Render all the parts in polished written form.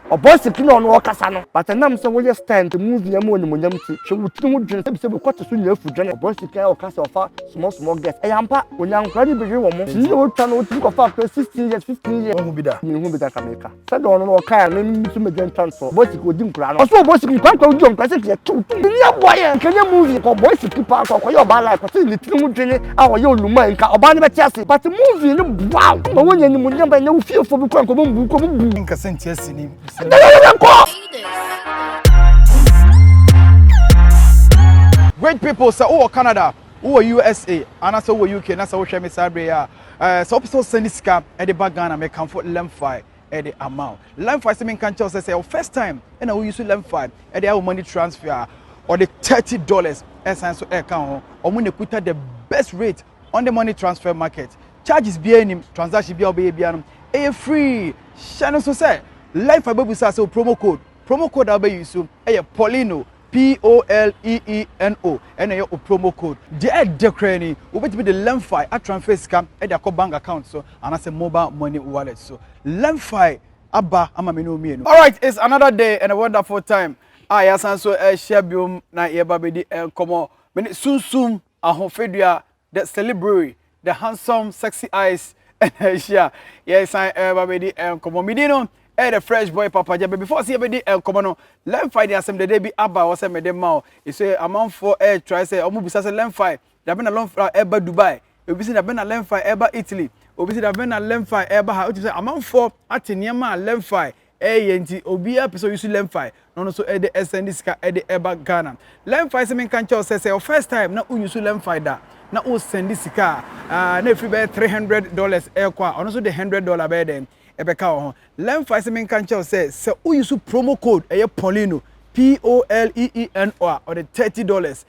Oboy Siki no no kasa no but nam say we stand to move nyam woni monyam ti hwe wuti mu dwen se be kwata so nyafu dwen Oboy Siki o kasa ofa small guest e yampa onyankra ni bewe wo mo ni o twa no ti ko fa 16 years 15 years hu bida ni hu bida kameka se do no ka na mi su medwen transfer Oboy Siki odi nkura no so Oboy Siki kwa odi nkura se ke tu ni aboye kenya movie ko Oboy Siki pa ko yo ba life ko ni ti mu dwen a wo ye oluma nka oba ne be ti ase but movie ni wow ma wonya ni monyam ba na fie fo bi kwa ko bu ko bu nka senti asini great people say oh Canada oh USA and so oh UK na so hwe me sabre ya so people send sika e de bagana me comfort lemfi e de amount lemfi say me kan tell say first time and we use lemfi e de our money transfer or the $30 essence so e kan ho omo ne kuta the best rate on the money transfer market charges be any transaction be obey bia no e free channel so say lemfi babu say promo code that be use so e Poleeno Poleeno and your promo code. The decrani will be the Lemfi at transfer scam at your bank account so and as a mobile money wallet. So Lemfi Abba Amamino me. Alright, it's another day and a wonderful time. I as so a shabium na yebabedi komo Sunsum ahofedua the celebrity the handsome sexy eyes and share. Yes, I babedi komo midino. The fresh boy papa jabe before see everybody come on Lemfi dey asem the day be aba o say me dem ma e say amount for try say omo bisa say Lemfi dey be na Lemfi eba Dubai obi say dey be na Lemfi eba Italy obi say dey be na Lemfi eba ha o say amount for ateniema Lemfi yenti obi a person use Lemfi no so dey send this ka dey eba Ghana Lemfi say me kan tell say first time na use Lemfi da na o send this ka na free be $300 kwa ono so the $100 be dem ebeka ho Lemfi say me kan tell say o use promo code Poleeno Poleeno or the $30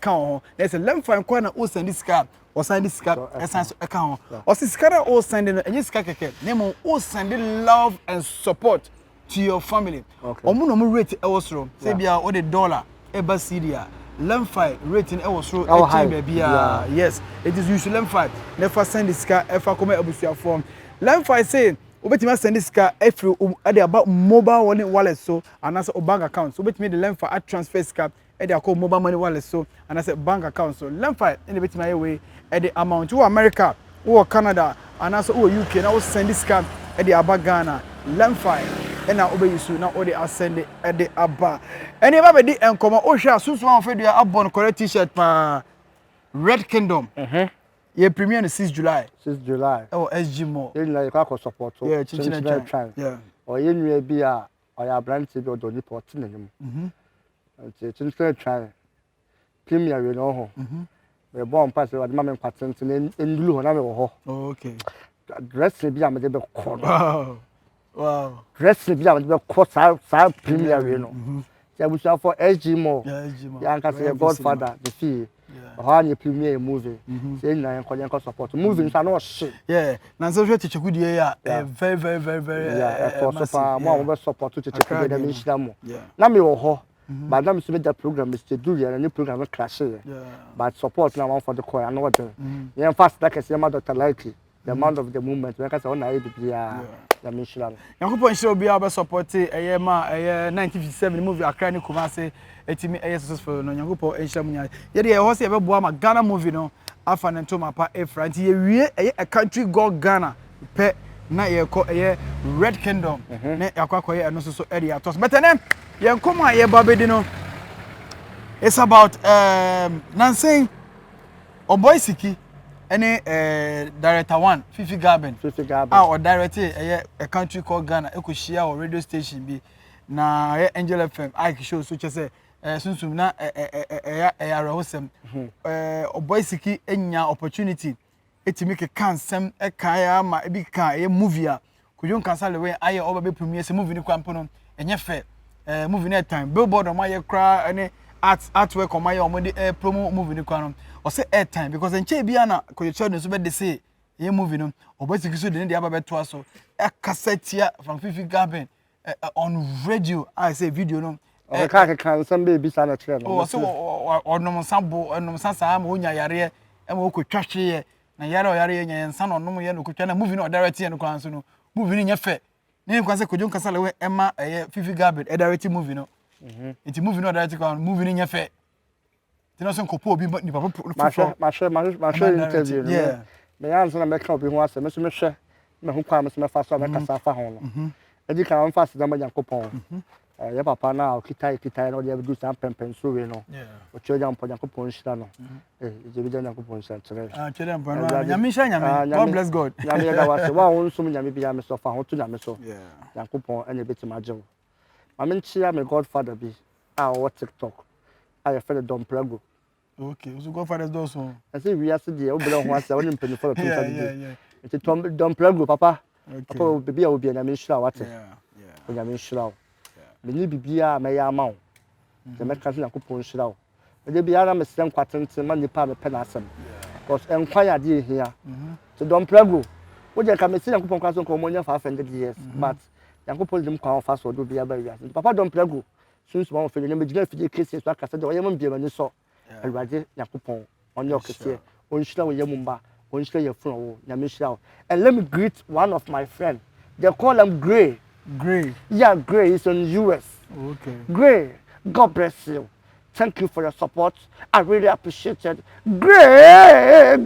kan ho na say Lemfi kwa na o send this card o send this card essence kan ho o say skara o send no enye sika keke na mo o send love and support to your family omo no mo rate e was ro say bia o the dollar eba Syria Lemfi rating e was ro e change bia yes it is usually Lemfi never send this card ever come abusia form Lemfi say obetima send this car every about mobile money wallet so and as a bank account so obetima the Lemfi at transfer car e dey call mobile money wallet so and as a bank account so Lemfi in the betima way e the amount to America or Canada and as or UK now send this car e dey aba Ghana Lemfi and now obey you now all they send it e dey aba any eba be di enkomo o hwa Sunsum afedua abon correct t-shirt pa Red Kingdom yeah, premiere on 6 July. 6 July. Oh, SG more. You like I support. Yeah, Chinchina. Yeah. Or you may be a brand to go to the port. Chinchina try. Premiere, you know. We're born past the moment patent in blue and oh, okay. Dress to be a medieval corner. Wow. Dress to be a medieval quarter premiere, you know. There we shall for SG more. Yeah, SG more. Young as a godfather, the fee. How you premiere movie? Saying I can support movies are not shit. Yeah, now so we teach good year. Very. Yeah, for support more support to teach the mission. Yeah. Now me ho, but now me submit that program is to do a new program crash. Yeah. But support now for the choir and what. Yeah, fast like I say, my Dr. Likely. The amount of the movement when I say on the mission. Yankopon show be able support a 1957 movie Accra ni Kumasi etimi successful no Yankopon ehyamunya ye de ho se e beboa ma Ghana movie no afa ne to mapa efra nti ye wie a country god Ghana pe na ye ko Red Kingdom na yakwakoye eno so area atos but then yankoma ye babedi no it's about Nancy Oboy Siki any director one Fifi Garben or director a country called Ghana e ko share or radio station bi na Angel FM I show so say Sunsum na hosem Oboy Siki enya opportunity etimi ke kan sem e kan ya ma e bi kan e movie a kujun cancel the way aye oba be premiere se movie ni kwampo no enye fe movie na time billboard o ma ye kra any artwork o ma ye o mo de promo movie ni kwa no or say airtime because enche bia na ko children so be dey say ye movie no Oboy Siki so dey aba beto aso e cassette from Fifi Garben on radio I say video no o ka some baby sana chere no o so onom sambo onom sasa ma onya yare e ma ko twahwe ye na yare o yare ye nyan sa no onom ye no ko twa na movie no direct ye no kwan so no movie ni nya fe ne kwase kojo nkasa lewe ema fifi garbage direct movie no it movie no direct kan movie ni nya fe tino so nkopo obi ni papa ma interview no me yanso na meka obi ho ase me so me hwe me ho kwa me so me fa so me kasa fa ho no edi kan am fa se da Nyankopon ya papa na okita no dey do some pempen so we no o choja mpo Nyankopon shira no je bi Nyankopon shira chere chere mpo no nyame sha nyame God bless God nyame da wase wa won so nyame bi ya me so fa ho to nyame so Nyankopon ene betima jewo ma me nchia me godfather bi o TikTok I feel Don Plago. Okay, so Godfather's do so. I say we are today, we belong one say we penny for the yeah. It's Don Plago papa. Papa baby I will be na me shira what. Yeah. Na me shira. Me ni bibia me ya ma wo. The me kan na kopon shira wo. Me bia na me sem kwatente ma nipa me pe na asem. Because enkwaya dey here. So Don Plago. We dey ka me see na kopon kwaso ko mo nya 500 years but Yankopon dem kwa fa so do bia ba wi. Papa Don Plago. Sunsum on fele me gina fije case so aka say do yem bia mani so Elwade Yakupon on your kese on shira we yemumba on shira ye fun wo nyame shira. And let me greet one of my friend. They call him Gray. Yeah, Gray is in US. Okay. Gray, God bless you. Thank you for your support. I really appreciate it. Gray.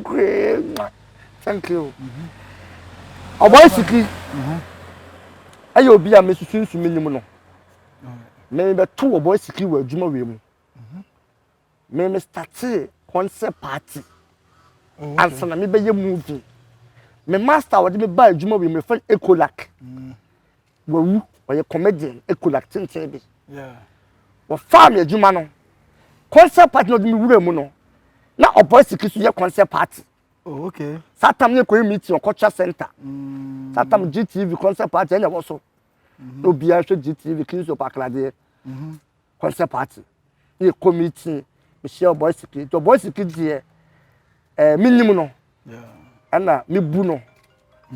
Thank you. Oboy Siki. Ayo bi a me susunsu minimu no. Me be two Oboy Siki we adwuma we mu. Me start concept party. And na me be ye movie. Me master we me ba adwuma we me friend Ecolak. We ye comedian Ecolak tintin bi. Yeah. We farm adwuma no. Concept party no me wura mu no. Na Oboy Siki so ye concept party. Oh, okay. Satam ye ko meeting on culture center. Satam GTV concept party enya wo so. No bia hwe GTV Kings of Aklade. Concept party. Ye committee Michelle Oboy Siki. To Oboy Siki die minimum no. Yeah. Ana me bu no.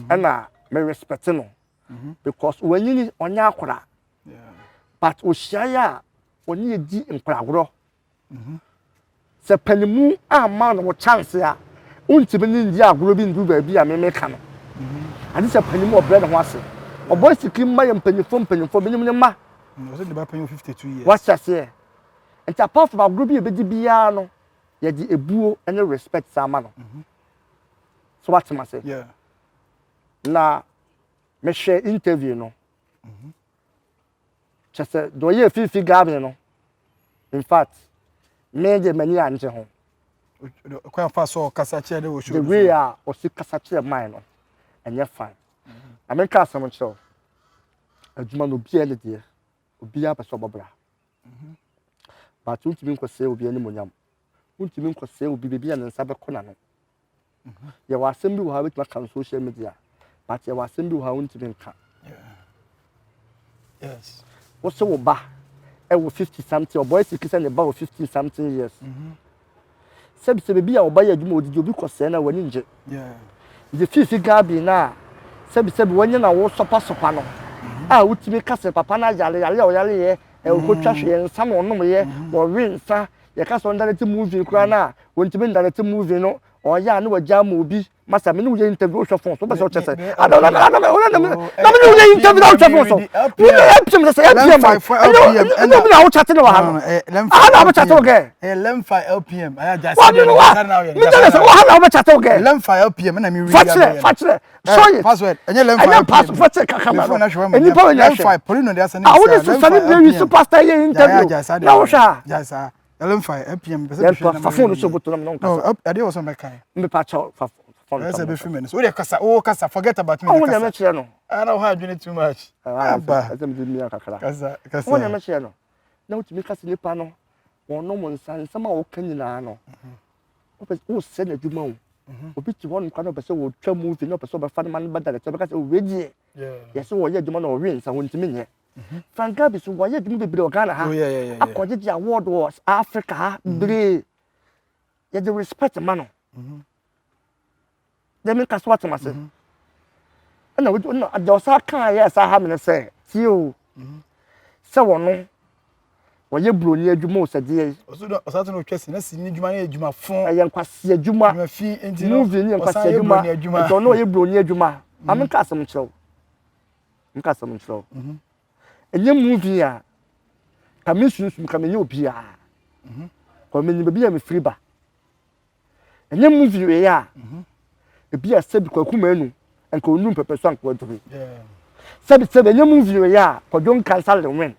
Ana me respect no. Because when you onya akora. Yeah. But oshia oni edi nkwagoro. Se panimu ama no chance ya. Untimi ni ndi agoro bi ndu ba bi a me meka no. Ade se panimu obre no ho ase. Oboy Siki mma ye mpanifo benyum ne ma. No so the ba panimu 52 years. What's that say? And apart from our group be bia no, ye di ebuo and respect sama no. So what am I say? Yeah. Na me share interview no. Just do ye fifi gabe no. In fact, me de mani anje ho. Kwa fa so kasa che de wo show. The way a o si kasa che mine no. And you fine. I mean ka some show. Adwuma no bia le de. Obi a peso bobra. But untimi nkwese obi ani monyam. Untimi nkwese obi bebi a nsa be kona no. Ye wa asem bi wo ha betima kan social media. But ye wa asem bi wo ha untimi nka. Yes. What's wo ba? E wo 50 something Oboy Siki say ne ba wo 50 something years. Sebi bebi a wo ba ye adwuma odidi obi kwese na wani nje. Yeah. The fifi gabi na sebi wanya na wo sopa no. Ah utimi kase papa na yale ye e ko twahwe nsa no nom ye wo winsa ye kase on direct movie kura na wontimi direct movie no o ya na wagya ma obi masa me no ye interview so phone so be so chese I don't know ye interview so phone so you help him say help him no na wo chat no ha no na wo chat okay Lemfi LPM I just say wo na chat okay Lemfi LPM na me read facture show it password enye Lemfi password camera eni pa Lemfi Poleeno dey say I want to say superstar ye interview na wo sha jasa Lemfi LPM be say phone so boto no no ade was on my kind me pa cha phone say be few minutes we dey kasa forget about me kasa me chere no I don't have doing too much aba azem di mi akakara kasa wona me chere no na utimi kasa nipa no wono mo nsa ma wo kanyina no o se na dwuma wo obi ti won kwa no be se wo twa movie no be se wo be fa man ba da te be kasa we die yes wo ye dwuma no wo nsa wo ntimi nye Franka bi so wo ye dwuma bebre o Ghana ha akwaje di award was Africa bre ye the respect man no dem ka so what ma se na we no adosa kan yes ha me say ti o se wo no wo ye broni adwuma o sade osato no twese na si ni adwuma na adwuma fon ayen kwase adwuma fi enti no movie ni kwase adwuma to no ye broni adwuma am ka asem kyew nka some show enye movie a kamisunsun kamenye obi a ko menyi bebi a me free ba enye movie we ya ebi a sebi kwa kumanu enka onum pepe so anko aduru sebi enye movie we ya ko don cancel Lilwin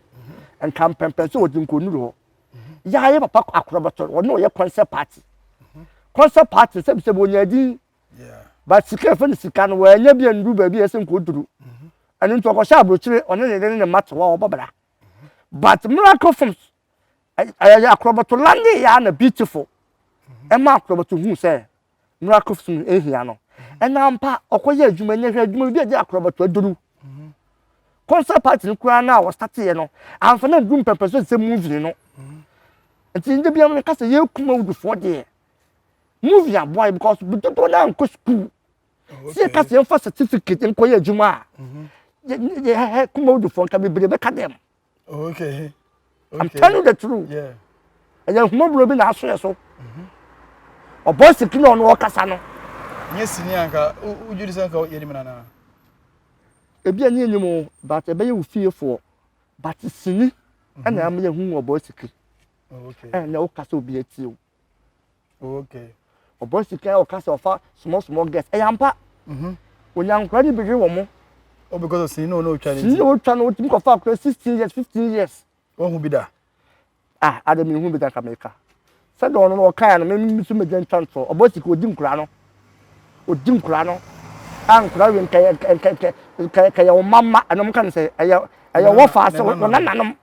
enka pempe so odi nko onuru ho ya ye papa akrobato wo no ye concert party sebi onyadi but sika fa ni sika no wa nya bia ndu ba bia se nko oduru anu nto ko sha abrochire one ne mato wa obobra but miracle films aya akrobato landi ya na beautiful ema akrobato hu se miracle films ehia no ena mpa okoye adwuma nya hwe adwuma bi ade akrobato aduru concert party ni kura na wa start ye no amfa na dum pepper so se movie no enti nde bia me kase ye Kumawood for there movie a boy because people na nko school see kase em for certificate enko ye adwuma ye Kumawood for nka be be ka dem. Okay. I'm telling you the truth. Yeah. And then Kumawood be na aso so. Oboy Siki no no kasa no. Yes ni anka ujudi sanka ye ni na. Ebi ani enyum but ebe ye wo fie for but sini and am ye hu Oboy Siki. Okay. And na o kasa obi eti o. Okay. Oboy Siki o kasa ofa small guest. E yampa. Onyankwa ni bege wo mo. Oh, because of sin no challenge. Sin no challenge tim ko fa 16 years 15 years. Oh hu bi da. Adam hu bi da America. Said on no kan no me su me gen transfer. Oboy Siki odi nkura no. Odi nkura no. Ankura wen kaya o mama anom kan say aya wo fa so nanom.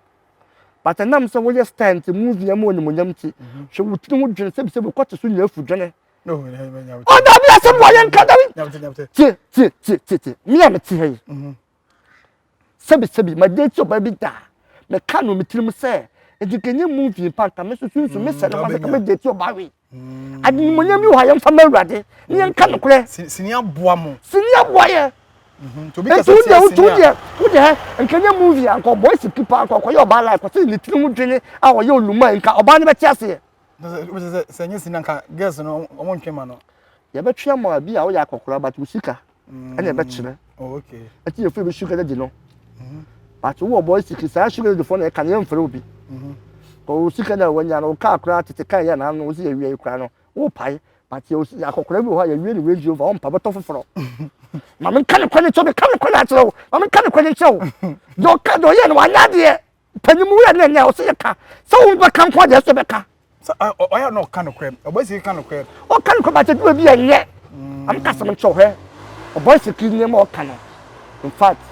But anam so we stand to move ya mo ni monyam ti. Hwe wutini ho dwene se bi kwate so nya afu dwene. No, oh, da bi asem boye nka da bi. Ti. Me am ti hey. Sebi ma date oba bi da. Me ka no mitirim se edikenye movie panta me so sunsu me se na ma ka me date oba we. Adi monyam bi ho ya mfa mawurade. Ni nka no kure. Sini aboa mo. Sini aboye. To be kasa tu de nkanya movie anko Oboy Siki pa anko koyo ba like kwase ni tinu dwene a wo ye oluma nka oba ne beti ase se nye sini nka girls no omo ntwema no ye betwe ma bi a wo ya kokora but usika ene e betchire okay ati ye fu be sugar de no but wo Oboy Siki sa sugar de fo na e kan ye mfere obi ko usika na wanya no ka akora tete kan ya na no wo se ye wie kura no wo pai but ye akokora bi ho ya wie ni range over on pa beto foforo mama kan kwani to be kan kwani atro mama kan kwani chew do ka do ye no wanya de panimu ya na nya o se ka so wo be kan kwa de so be ka so o ya no kan kwem Oboy Siki kan kwem o kan kwa ba te do bi ye am ka sam chew he Oboy Siki ni mo kan in fact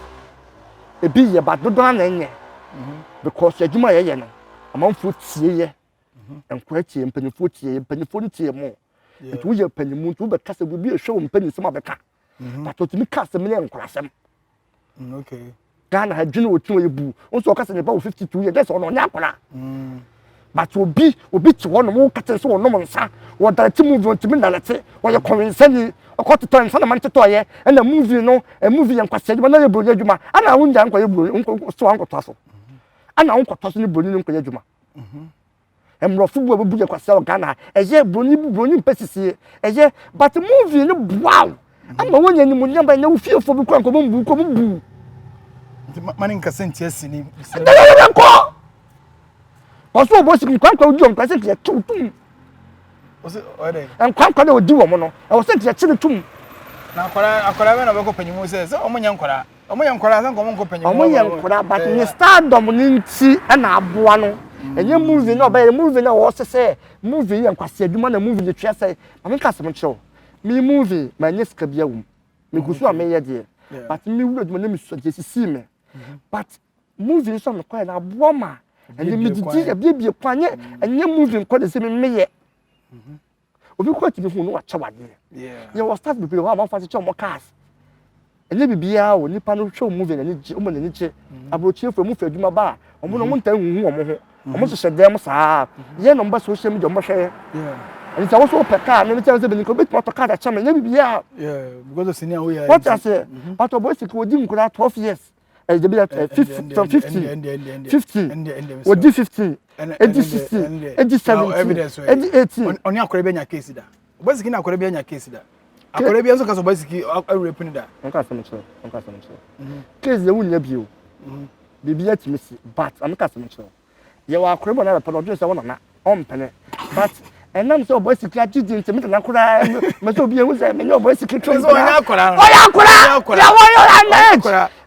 e bi ye ba do na nye because adwuma ye no amanfo tie ye enkwa tie mpanifo tie mpanifo tie mo it wo ye panimu to be ka se bi e hwe mpanifo ma be ka but otimi cast me enkurasem okay Ghana ha dwene otu ebu onso okase ne ba 52 years that's ono nya akora but obi ti wono mo kate so wono nsa wo darati movie ontimi ndalete wo ye konwinsani okototo nsa na man teto ye na movie no movie yankwase adwuma na ye bro adwuma ana wonja nkwa ye bro so ankoto so ana wonkoto so ne bro ni nkwa ye adwuma emrofo bu abubu ye kwase o Ghana eye bro ni mpesisi eye but movie no wow ama wonya ni munya ba na ufiefo bi kwa nko bu mani nka senti asini ko oso Oboy Siki kwa odi kwa senti ya tum oso ode en kwa na odi wo mo no e wo senti ya chiri tum na akora be na be ko panyimu se omonya nkora san ko mo ko panyimu omonya nkora but ni stardom ni nti na aboa no enye movie na oba movie na wo se movie ya nkwase adwuma na movie le twa se mama ka se mo chew me movie ma nyeska bia wum me gusu a me ye de but me wuro dum na me so je sisi me but movie so me kwa na aboa ma ene me didi ya bia kwanye enye movie kwa de se me ye obi kwa ti me hu no wa chawade ye was start be ho am fa se chew mo cars enye bibia o nipa no hwe movie na ni je o mo na ni je abrochie fo mu fa adwuma ba o mo no mo ntan hu o mo ho o mo se dem saa ye no mba social media mo hwe and it's also per car no tell say be ko bit motor car da chama nya bibia because of senior we what I say but Oboy Siki odi nkura 12 years and be at 15 from 15 odi 15 edi 16 edi 17 edi 18 oni akore be nya case da Oboy Siki na akore be nya case da akore bi enso ka so Oboy Siki rape ni da onka se me chiro case ye wunya bio bibia timisi but amka se me chiro ye wa akore bo na be podo se wona na ompene but enam so Oboy Siki agidi ntimi na kura me so bi ehu se me Oboy Siki tro so onya akora ya wo yo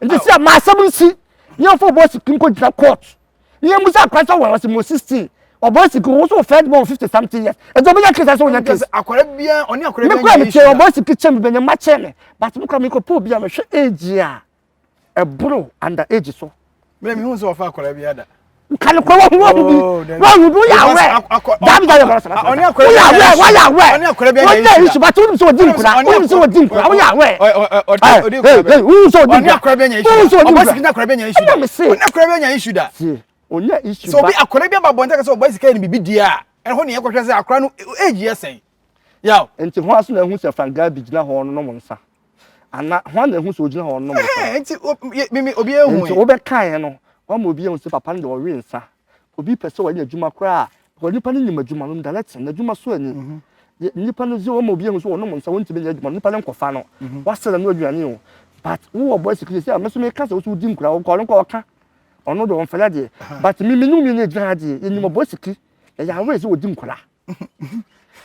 nti se ma sabusi ye fo Oboy Siki ko jira court ye musa kwasa wa was mo 16 Oboy Siki wo so fed more 50 something years e do be case so onya case akora bia oni akora bia me kwa me che Oboy Siki chem be ma che me but me kwa me ko po bia me hwe age a e bro under age so me hu so fa akora bia da kan ko wo do ya we dam da yo so oni akora ya we oni akora bia ya issue but who so din kura who so din kura wo ya we who so din oni akora bia nya issue Oboy Siki na akora bia nya issue oni akora bia nya issue da onya issue so bi akora bia ba bonta ka so Oboy Siki ni bibi dia en ho ne yakwa se akora no age yesen yaw enti ho aso na hu se franga bi gina ho no mo nsa ana ho na hu so gina ho no mo nsa enti mi obi ehu enti wo be kan no wa mo obi ehu se papa ndo we nsa obi pese wa nya adwuma kra ko nipa ni nyima adwuma no direct na adwuma so ani nipa no zo wa mo obi ehu so wo no mo nsa wonti be nya adwuma nipa le nkofa no wa sele no aduane o but wo Oboy Siki se ameso me ka se wo so di nkura wo ko nko ka ono do on fela de but mi nyum ni gina de ni Oboy Siki ya we se wo di nkura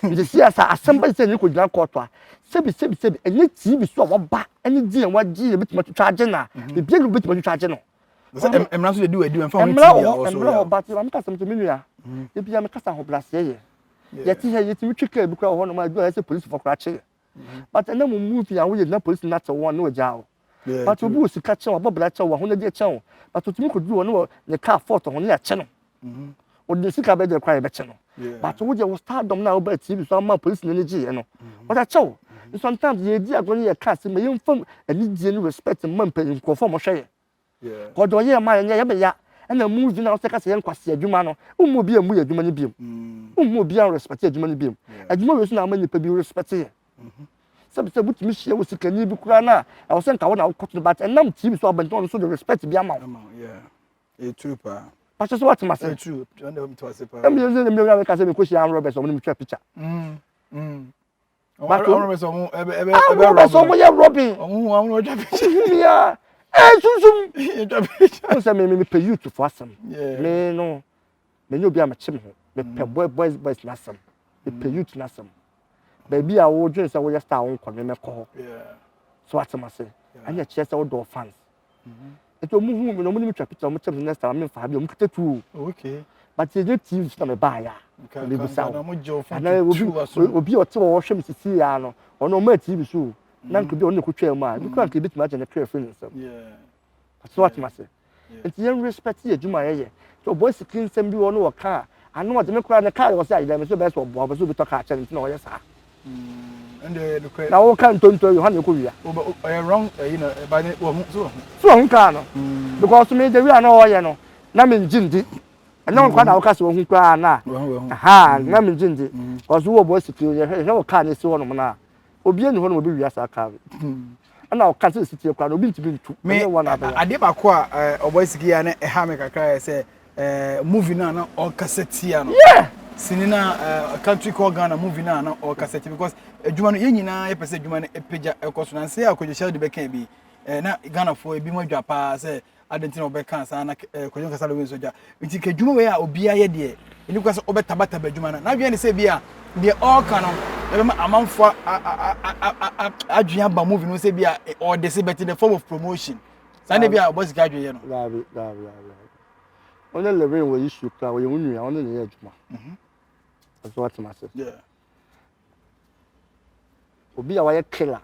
the siasa assembly say you could not court sebi any TV so ba any di en waji e bitima charge na be bia no bitima charge no emra so dey do en fa emra but am ka some to minua e bia me kasa ho blase ye yeti he yeti twika bi kra ho no ma do say police for krache but na mu movie a wo ye na police na te won no jao but obi osika che wa bobla che wa ho na di che but otumi ko du no ne car fort ho na che no o de sika be de kwa be che no but wo je wo stardom na wo ba TV so ma police na ji ye no what a chow sometimes ye di agoni ye cast me yin fam ani die ni respect man pen ko fam hwe ye ko do ye ma ye be ya na movie na o se ka se yen kwase adwuma no ummo bi amu adwuma ni biem ummo bi an respect adwuma ni biem adwuma we so na ma nipa bi respect ye se butimi hie wo sika ni bi kura na e wo se nka wo na wo koto but enam TV so abanton so the respect bi ama yeah true pa Pastor, what must say true and them to say pa I'm using the mirror because we question am Robert so we try picture but Robert so mo Robert so mo ye Robin no try picture yeah Sunsum try picture so me pay you to for some me no me no be am chim ho me pay boys na some me pay you to na some baby a wo dwen say wo star won ko me ko so what must say and you chese wo do fans eto mu hu me no mu ni twa picture mo chem next time me fa bi o mu ketetu okay but ye TV na me ba ya le bi sa na mo jo fa obi o te wo hwem sisi ya no ono ma TV so na nko bi o ne ko twa mu a bi kan ke bit ma je ne clear friend so so what must say enti ye respect ye juma ye so Oboy Siki nsem bi wo no wo ka anu o de me kura ne ka wo say ida me so be so bo so bi to ka chen no ye sa and the na wo kan tonto yo ha ne ko wi wrong you know by the so hun ka no because me the wi na wo ye no na me njindi na wo kwa na wo ka so hun kwa na aha na me njindi because wo Oboy Siki ye he wo ka ne si wo no na obi eni ho no obi wi asa ka na wo ka se siti kwa no obi ntibi ntu me ade ba ko a Oboy Siki ya na e ha me kakra say movie na on cassette ya no sinina country called Ghana movie na or cassette because adwuma no yenyina ye pese adwuma no epeja ekoso na se akojo share de beka bi na Ghana for ebi mo adwa pa se adentina obeka sa na kojo kasa lo soja nti ke adwuma we a obi aye de eni kwase obetabata ba adwuma na adwa ne se bia de all kan no e be amanfo adwua ba movie no se bia or de se better the form of promotion sane bia Oboy Siki adwa ye no labi ona Lilwin wo issue ka wo yunu ya ona ne ye adwuma that's what must say obi a waye killer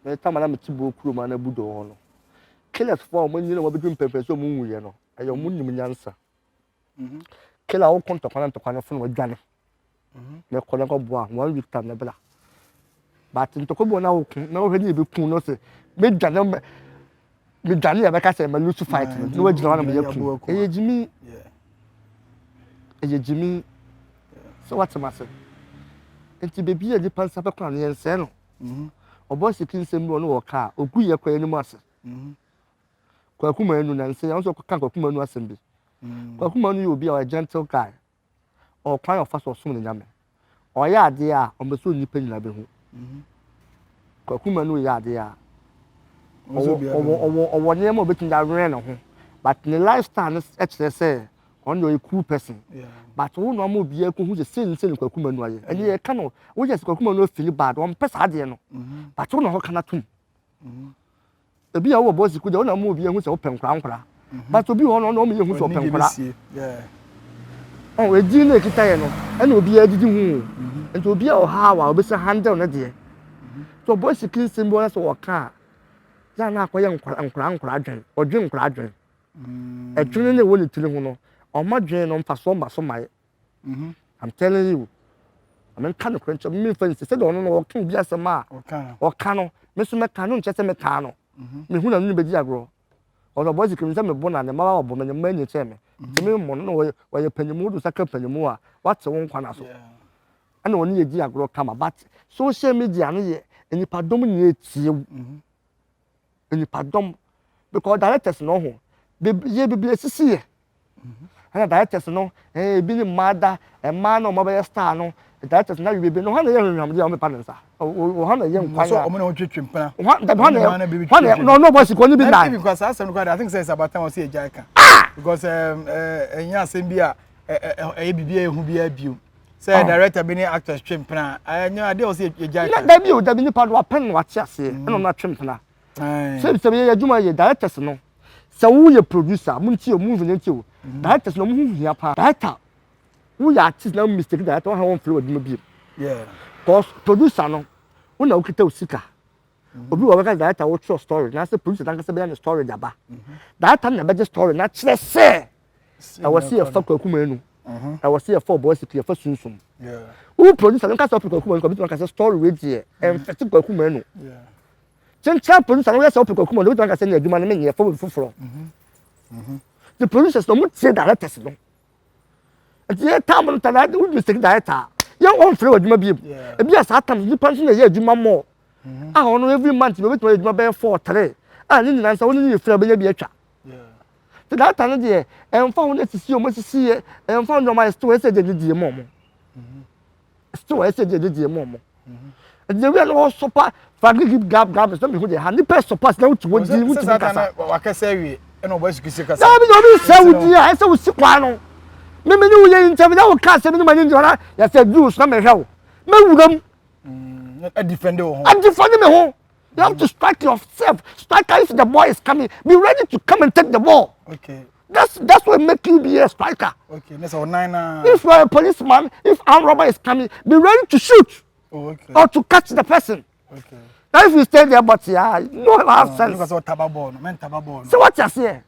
na tama na metibo kuro ma na budo ho no killers for mo nyina wo bedum pepe so mo nwuye no ayo mo nim nyansa killer wo konto kwana to kwana fun wo dwane na kola ko bo a 1 week time na bela but ntoko bo na wo kun na wo hedi be kun no se me dwane ya be ka se ma lose fight no wa jina wana me yakun ejimi so what am I say enti baby e di pansa be kwa no yense no Oboy Siki nsem no wo ka ogu ye kwa enu ase kwa kuma enu na nse ya so ka kwa kuma enu asem bi kwa kuma enu obi a gentle guy o kwan of fast osum ne nyame o ya ade a o be so nipa nyina be hu Kumawood ya de ya o name obetin da run na ho but the lifestyle is say on your cool person but wo no mo bia ko hu se Kumawood aye and ye ka no wo just Kumawood feel bad on pesa de no but wo no ho kana tum ebi ya wo Oboy Siki de wo na mo bia hu se wo penkra but obi ho no mo ye hu se wo penkra oh we di na kita ye no and obi ya didi hu and obi ya o ha wa obi se handle na de so Oboy Siki symbol so waka ya na akoye nkra adwen odwen nkra adwen edwen ne wo ne tiri hu no o ma dwen no mfa so mba so mai I'm telling you I'm kind of crunch me fancy say do no kan bi asema o kan no me so me kan no nche se me kan no me hu na nu be di agro o Oboy Siki me bo na ne ma wa bo me ma nyi che me me mo no wo ye panimu do saka panimu a what won kwana so ana woni ye di agro kama but social media no ye enipa dom ni etie enipa dom because directors no ho ye bibie sisi ye ana directors no bi ni mada e ma no mo be star no directors na bibie no hana ye hwam de o me panensa o hana ye nkwan so o mo na twetwempena no Oboy Siki oni bi na because asem no I think say about time o say ejaika because enya asem bi a bibie ehu bi abiu say director bi ni actors twempena enya ade o say ejaika da bi ni pa do apen no ate ase no na twempena se ye adwuma ye directors no se wo ye producer mun ti o movie nti o directors no mu hia pa director wo ya artist na mistake director ha won flow adwuma bi cause producer no wo na okita osika obi wo ka director wo trust story na se producer dan ka se be na story daba director na be story na kire se I was here for Kumawood I was here for Oboy Siki for Sunsum who producer no ka se Kumawood ko bi to ka se story we die and fit Kumawood Chencha producer no yes Kumawood we to ka se na adwuma na me ye for fufuro the producers no mo tie directors no the time no tana we mistake director you on flow adwuma bi e bi asa tam you punch na ye adwuma more ono every month we to adwuma be 4-3 ni nyina nsa woni ni frɛ be nya bi atwa the director no de emfa woni sisi o mo sisi e emfa no ma store ese de die mo store ese de die mo the we no super forgive gap so me hu de ha ni pe support na wuti wodi wuti kasa wa kasa wi e no Oboy Siki kasa na bi no bi se wudi a ese wo sikwa no me ni wo ye interview na wo ka se me ni ma ni ndora ya se juice na me hwe wo me wuram I defend you. I defend me. You have to strike yourself. Striker, if the ball is coming, be ready to come and take the ball. Okay. That's what make you be a striker. Okay. That's all 9. If you are a policeman, if armed robber is coming, be ready to shoot. Oh, okay. Or to catch the person. Okay. Now if you stay there, but yeah, no have sense. Because what tababon, men tababon. So what you say?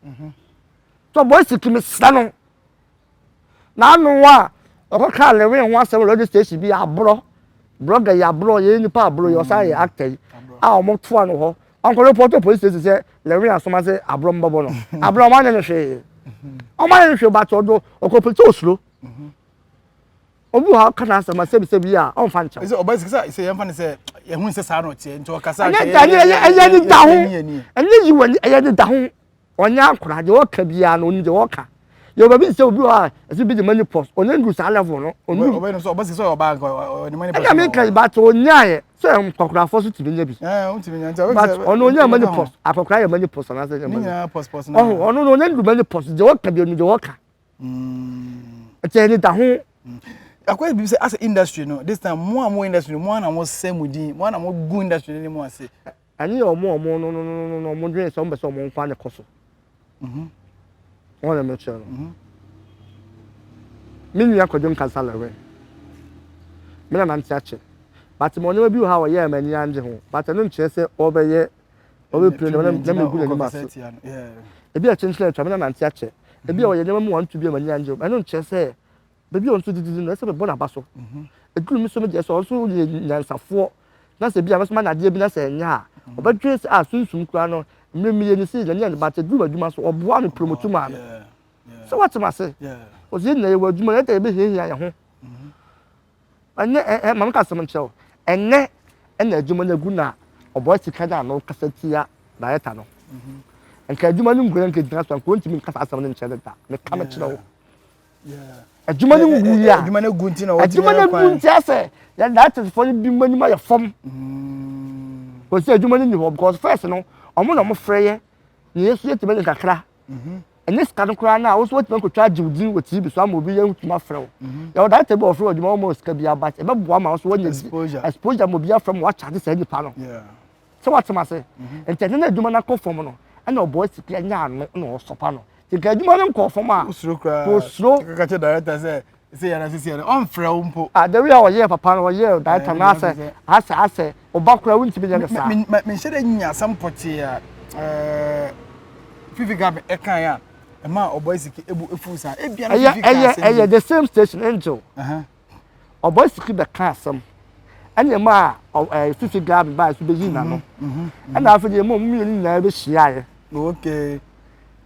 So Oboy Siki me sano. Now no one. O ka Lilwin one seven radio station be abro. Blogger ya bro ye nipa bro yo say actor a o mo to an ho onko report police station say Lilwin asoma say abro mbabo no abro ma ne hwe o ma ne hwe ba to do okopete oslo obi ha kana asema se bi a on fa ncha is Oboy Siki say yemfa ne say ye hu se sa no tie nti o kasa ye ni da ho ene yi wani ye ni da ho onya akura de o ka bia no ni de o ka yo baby say obi ha ase bi de money post oni ndu sa level no oni Oboy no so Oboy Siki so bank oni money post na me kai ba to onyae so kokora for so tibi nya bi o tibi nya nti but ono onya money post akokora ya money post na say ni nya post na ono no ndu money post de waka bi oni de waka ate ni da ho akwai bi say as industry no this time mo industry mo na mo semudi mo na mo gu industry ni mo ase ani o mo no mo dwen so mbe so mo nfa ne koso wọ́n lè mẹ́tọ́ lọ. Mi nìyẹn kọjú nǹkan sálẹ̀ rẹ̀. Mi náà ti àkyẹ̀. Bàtí mo ní wọ́n bí wọ́n ha wọ̀ yẹ́ ẹ̀mẹ́ ní yànjẹ́ ho. Bàtí ẹnu nkyerẹ́ sẹ́ ọbẹ̀ yẹ ọbẹ̀ pèrè ní ẹ̀mẹ́ egu n'anim ase. Ebi ẹ̀kyẹnkyẹn ẹ̀twa mi náà ti àkyẹ̀. Ebi ọ̀yẹ́ ní ẹ̀mẹ́ mu wọ́n tu bi ẹ̀mẹ́ ní yànjẹ́ ho. Ẹnu nkyerẹ́ sẹ́ bẹ̀bi ọ̀n so didi no ẹsẹ̀ bẹ̀ bọ́ n'aba so. Eduru mi so mi jẹ́ sọ ọ̀nso yẹ nyansafoɔ. Na sɛ bi a mɛsoma n'adeɛ bi na sɛ ɛnyɛ a ɔbɛdwe sɛ a sunsum kura no mmemme ni si nyɛ ba te duru adwuma so ɔboa no promote ma no so what ma say o si na ewa adwuma na ta ebe hia ya ho anya mam ka sɛm nkyɛw ɛnɛ ɛna adwuma na gu na Oboy Siki da no kasatia director no nka adwuma no ngura nka gyina so nka ontimi nkasa asɛm no nkyɛn da me ka me kyerɛ wo adwuma no ngu ya adwuma no gu nti na adwuma no gu nti asɛ ya director for bi mani ma ya fam Because say adwuma ni ho because first no omo na mo freye na yesu yetime ni kakra and this can cry now also what ko twa jiwdin wo TV so am obi ye hutuma frɛ wo ya wo that table of frɛ adwuma almost ka bia but e be boa ma so wanya exposure mo bia from what charge say nipa no so what ma say ente na adwuma na kɔ fom no na Oboy Siki anya ano na o sopa no ti ka adwuma no kɔ fom a usro kra ka che director say ya na sisi ya on frɛ wo mpo the way o ye papa no o ye director na ase o ba kra wunti bi ya sa me hyɛ nya sampote a Fifi Gabe ekan ya ma Oboy Siki ebu efu sa ebia na Fifi Gabe the same station angel Oboy Siki be kan asem anya ma Fifi Gabe ba so be yi na no na afa de mo mu ni na be hia ye okay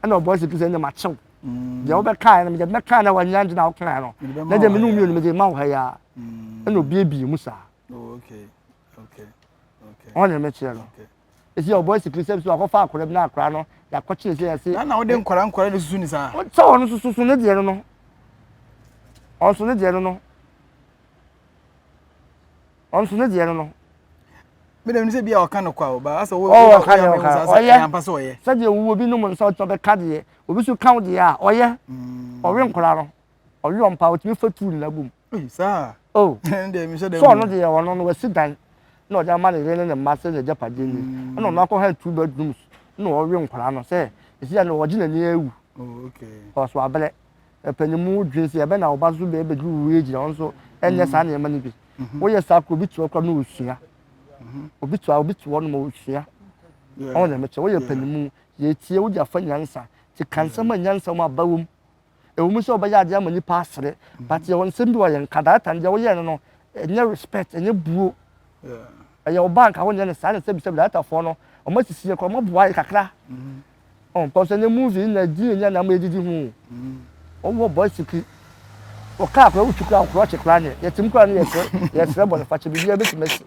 na Oboy Siki say na ma chew de wo be kan na me be kan na wanya na wo kan no na de me no mu ni me de ma wo ha ya na obi mu sa okay on me che no esi Oboy Siki say so akofa akora bi na akora no ya kwachi say say na wo de nkora ne susu ni sa so ono susu ne de no on so ne de no on so ne de no me dem ni say bia o kan no kwa ba asa wo ya ampa so ye say de wo bi no mo so to be ka de obi so kan de ya oye owe nkora no owe ompa o timi fatu ni labum sa de mi say de so ono de ya wono no wasidan na o ja ma ne ne ma say de japade ni na no akọ ha 2 bedrooms na owe nkora no say isi ya no wogina ni ewu cause wa bele epenimu drinks ya be na obazu be be du weji on so enye sa na ema ni bi wo ye sa ko bi tu okra na osua obi tu no ma osua on na meche wo ye penimu ye tie wo ja fa nyansa ti kansa ma nyansa ma bawum e wo mu so obaja ade ama ni pa asere but ye won sem bi wo ye nkada tanje wo ye no enye respect enye buo ye o bank a wo ne sa na se bi data fo no o ma sisi ye ko ma boa ye kakra on pense ne movie na di nya na ma ejiji hu Oboy Siki o ka akwa uchuku akwa chekra ne yetim kwa ne ye sere Boniface bi bia betimesi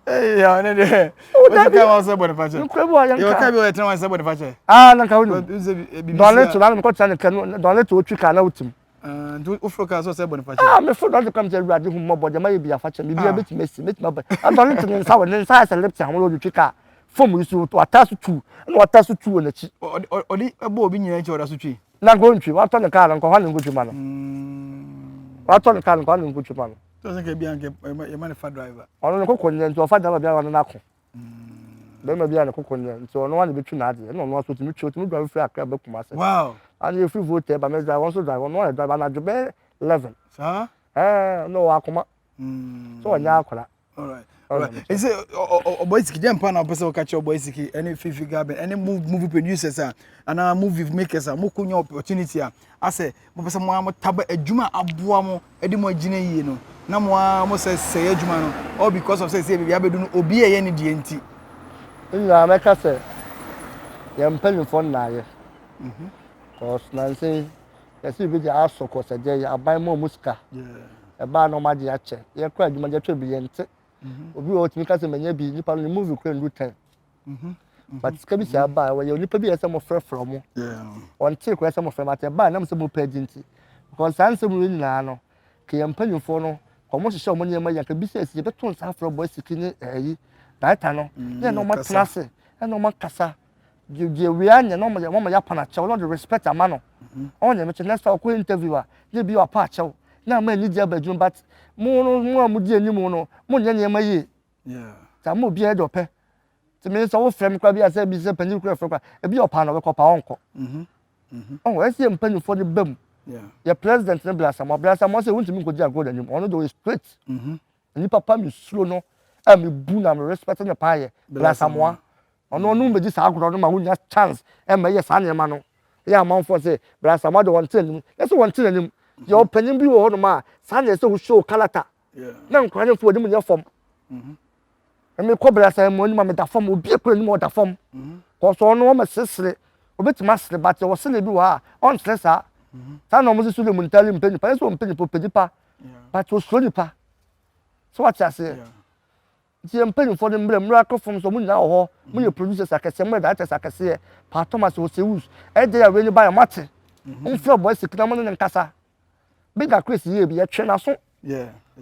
ya ne de o ka wa se Boniface yo ka bi o yetim wa se Boniface na ka wonu don let na ko tane kan don let o twika na utim do ofro ka so se Boniface me fo don come to ruade hu mo boje ma ye bia fache bi bia betimesi metima ba don let ne sa we sa select an wo twika fom yusu to atasu tu na atasu tu na chi odi ebo obi nyina chi oda so twi na go ntwi wa to ne car nko ha ne ngutwi ma no wa to ne car nko ha ne ngutwi ma no to se ke bia nke e ma ne fa driver ono ne kokonye nti o fa driver bia wa na ko be ma bia ne kokonye nti ono wa ne betwi na ade no no so timi driver free akra be kuma se wow and you free vote ba me driver one so driver no driver na jobe 11 sa no wa kuma so onya akola alright is it Oboy Siki dem pa na person catch Oboy Siki any Fifi Gabe any movie producers and movie makers mo kunya opportunity I say mo person mo taba adwuma aboa mo edi mo agina yie no na mo say adwuma no all because of say bia bedu no obi ye ne die nti nya meka say ya mpani fon na ye cause na say yesi bi ja asoko se je ya aban mo musika e ba no ma je ya che ye kwa adwuma je twa bi ye nti obi o timi ka se manya bi nipa no movie kran do 10 but ska bi sia ba we nipa bi ese mo frefro mo on tie ko ese mo frema te ba na mo se mo page nti because Sunsum ni na no ke yam panyufo no ko mo hye mo nyema ya ka bi se be to nsa afro Oboy Siki ni yi data no na no ma class na no ma kasa je we anya no mo ya pana che no respect amano on ye me che next ko interviewer ye bi wa pa che na ma ni dia badwun but mo amudi animu no mo nyanya ma yi ta mo bia do pe ti me so wo frem kwa bia se bi se panyi kura frem kwa e bi opa no be kopa onko oh we see mpanyi for the bam ya president ne blasa mo se wunti mi koji agoda nim ono do straight ni papa mi slow no a mi bu na me respect ne pa ye blasa mo ono no be sa agoda no ma wunya chance e ma ye sa ne ma no ya man for say blasa mo do won tin e so won tin nim your penny bi wo no ma sa na se wo show kalata na nkwa ne fo dim ne fom me ko blasa mo ni ma me da fom obi ekura ni mo da fom ko so no ma sesere obetima sere but wo sele bi wa on stressa sa no mo se sule mun tali mpeni pa so mpeni po pedipa but wo so nipa so what ya say ti mpeni for the miracle from so mun na ho mo ye producers akese mo directors akese pa Thomas wo se use e dey we ni ba mate Mfra Oboy Siki na mo ne nkasa bigger Chris ye bi ye twe na so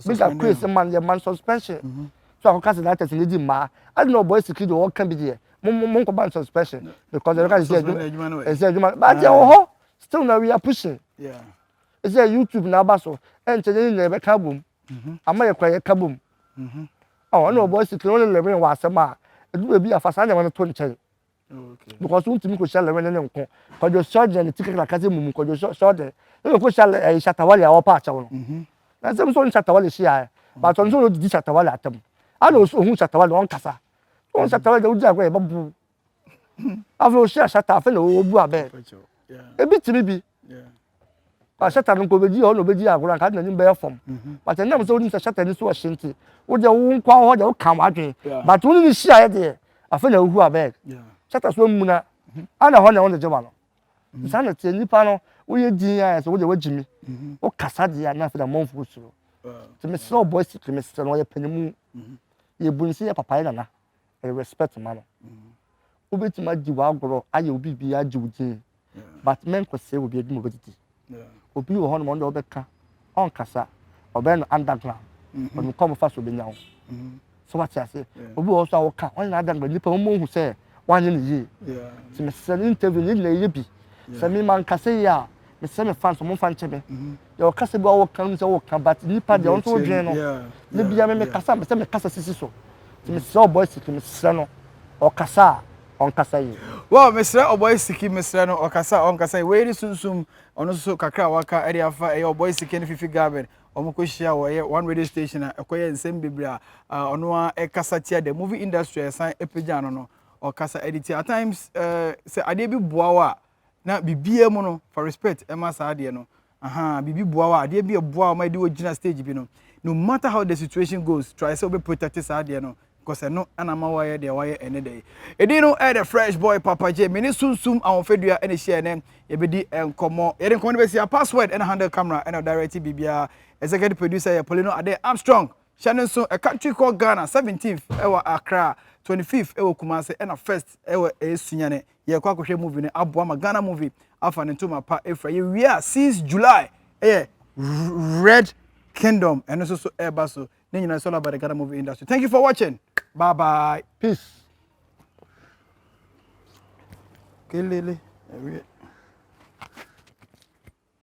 bigger Chris man ye man suspension so I can say that is in the ma I know Oboy Siki do what can be there mon ko ban suspension because the guy is there but oh still now we are pushing it's a YouTube na ba so and today na be ka bom ama ye kwa ye ka bom oh no Oboy Siki only Lilwin was asema do be afasa na to nchen because we timi ko share Lilwin ne nko ko jo surgeon ticket la kaze mumu ko jo surgeon no ko share shatawale awo pa acha wo na se so shatawale share but on so di shatawale atam ana o hu shatawale on kasa on shatawale o di agwa e babu afro share shata afa na o bu abe e bi timi bi ba shata nko beji o no beji agura ka na ni be form but na mo so ni shata ni so o shinti o je wo nkwa ho je o kan wadwen but wo ni share de afa na o hu abe shata so mu na ana ho na on de jeba no sana tie nipa no wo ye din ya so wo je wajimi o kasa de ya na afa da monfu so to me so Oboy Siki me so no ye panimu ye bunsi ya papa na respect man wo beti ma ji wa agoro aye obi bi ya ji wujin but men ko se obi edi mo betiti obi wo hono mo ndo obeka on kasa obe no underground on come fa so be nyawo so what ya say obi wo so awoka on na underground nipa mo hu se wanye ne yi ti me se interview ni na ye bi se mi man kasa ya me se me fans mo fan chebe yo kasa bi wo kan se wo kan but nipa de on so dwen no ne bia me kasa me se me kasa sisi so ti me se Oboy Siki me se no o kasa on kasa yi well Mr. Oboy Siki Mr. no o kasa on kasa yi we ri sunsum ono so kakra waka area afa e Oboy Siki ne fifi garden omo ko hia wo ye one radio station ekoye nsem bibra ono a e kasa tia the movie industry san epagya no o kasa edit at times say ade bi boawa na bibie mu no for respect e ma sa ade no bibi boawa ade bi boawa ma de ogina stage bi no no matter how the situation goes try say we protect sa ade no because no anama wire de wire ene dey edino the fresh boy Papa J mini sunsum awon fedua ene share ne ye bedi enkomo ye de enkomo be sia password ene handle camera ene direct bibia executive producer ye Poleeno ade Armstrong channel so a country called Ghana 17th ewa Accra 25th ewa Kumasi ene first ewa esunyane ye kwa kohwe movie ne aboa ma Ghana movie afa ne ntoma pa efra ye we are since July Red Kingdom and also Airbaso. Then you know it's all about the Ghana movie industry. Thank you for watching. Bye bye. Peace. Okay, Lily.